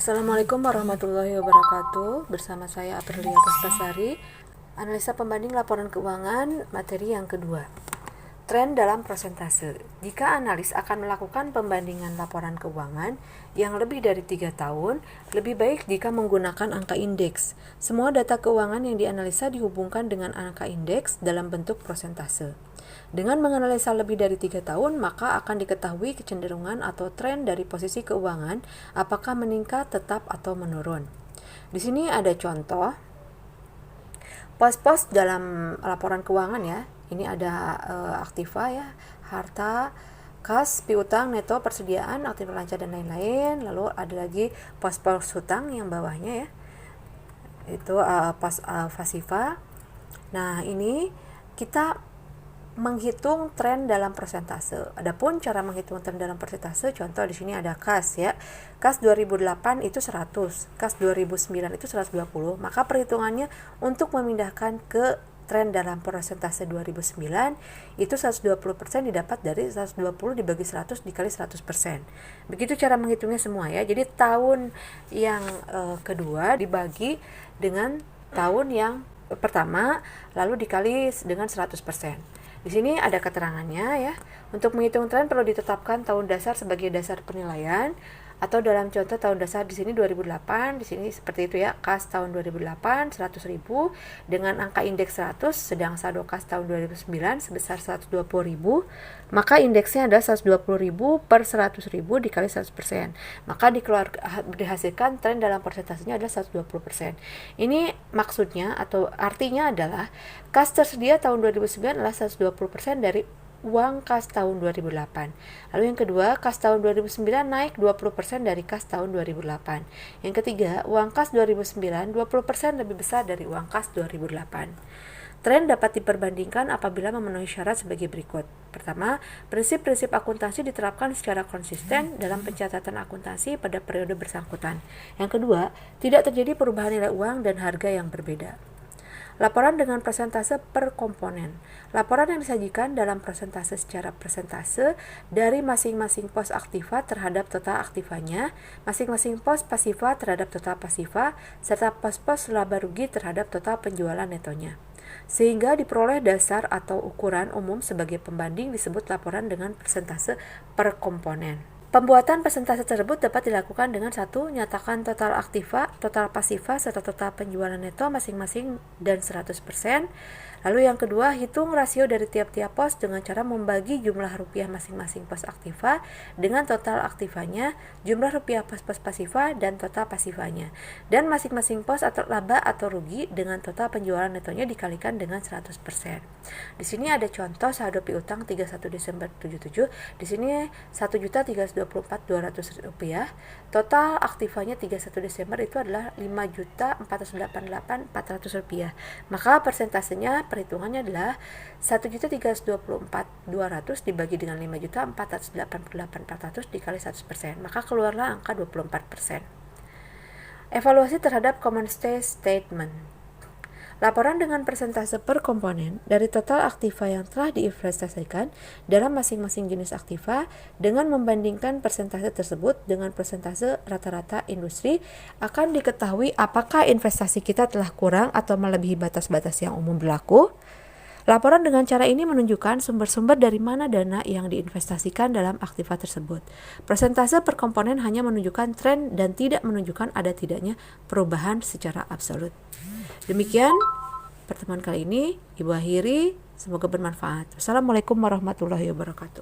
Assalamualaikum warahmatullahi wabarakatuh. Bersama saya Aprilia Puspasari, analisa pembanding laporan keuangan materi yang kedua. Tren dalam persentase. Jika analis akan melakukan pembandingan laporan keuangan yang lebih dari 3 tahun, lebih baik jika menggunakan angka indeks. Semua data keuangan yang dianalisa dihubungkan dengan angka indeks dalam bentuk persentase. Dengan menganalisa lebih dari 3 tahun, maka akan diketahui kecenderungan atau tren dari posisi keuangan, apakah meningkat, tetap, atau menurun. Di sini ada contoh pos-pos dalam laporan keuangan ya. Ini ada aktiva ya, harta, kas, piutang, neto, persediaan, aktiva lancar dan lain-lain. Lalu ada lagi pos-pos hutang yang bawahnya ya. Itu pos pasiva. Nah, ini kita menghitung tren dalam persentase. Adapun cara menghitung tren dalam persentase, contoh di sini ada kas ya. Kas 2008 itu 100, kas 2009 itu 120. Maka perhitungannya untuk memindahkan ke tren dalam persentase 2009 itu 120% didapat dari 120 dibagi 100 dikali 100%. Begitu cara menghitungnya semua ya. Jadi tahun yang kedua dibagi dengan tahun yang pertama lalu dikali dengan 100%. Di sini ada keterangannya ya. Untuk menghitung tren perlu ditetapkan tahun dasar sebagai dasar penilaian, atau dalam contoh tahun dasar di sini 2008, di sini seperti itu ya. Kas tahun 2008 100.000 dengan angka indeks 100, sedang saldo kas tahun 2009 sebesar 120.000, maka indeksnya adalah 120.000 per 100.000 dikali 100%. Maka dihasilkan tren dalam persentasenya adalah 120%. Ini maksudnya atau artinya adalah kas tersedia tahun 2009 adalah 120% dari uang kas tahun 2008. Lalu yang kedua, kas tahun 2009 naik 20% dari kas tahun 2008. Yang ketiga, uang kas 2009 20% lebih besar dari uang kas 2008. Tren dapat diperbandingkan apabila memenuhi syarat sebagai berikut. Pertama, prinsip-prinsip akuntansi diterapkan secara konsisten dalam pencatatan akuntansi pada periode bersangkutan. Yang kedua, tidak terjadi perubahan nilai uang dan harga yang berbeda. Laporan dengan persentase per komponen. Laporan yang disajikan dalam persentase secara persentase dari masing-masing pos aktiva terhadap total aktivanya, masing-masing pos pasiva terhadap total pasiva, serta pos-pos laba rugi terhadap total penjualan netonya. Sehingga diperoleh dasar atau ukuran umum sebagai pembanding disebut laporan dengan persentase per komponen. Pembuatan persentase tersebut dapat dilakukan dengan 1. Nyatakan total aktiva, total pasiva, serta total penjualan neto masing-masing dan 100%. Lalu yang kedua, hitung rasio dari tiap-tiap pos dengan cara membagi jumlah rupiah masing-masing pos aktiva dengan total aktivanya, jumlah rupiah pos-pos pasiva, dan total pasivanya. Dan masing-masing pos atau laba atau rugi dengan total penjualan netonya dikalikan dengan 100%. Di sini ada contoh saldo piutang 31 Desember 77. Di sini 1.324.200 rupiah. Total aktivanya 31 Desember itu adalah 5.488.400 rupiah. Maka persentasenya perhitungannya adalah 1.324.200 dibagi dengan 5.488.400 dikali 100%. Maka keluarlah angka 24%. Evaluasi terhadap common statement. Laporan dengan persentase per komponen dari total aktiva yang telah diinvestasikan dalam masing-masing jenis aktiva dengan membandingkan persentase tersebut dengan persentase rata-rata industri akan diketahui apakah investasi kita telah kurang atau melebihi batas-batas yang umum berlaku. Laporan dengan cara ini menunjukkan sumber-sumber dari mana dana yang diinvestasikan dalam aktiva tersebut. Persentase per komponen hanya menunjukkan tren dan tidak menunjukkan ada tidaknya perubahan secara absolut. Demikian pertemuan kali ini, Ibu akhiri. Semoga bermanfaat. Wassalamualaikum warahmatullahi wabarakatuh.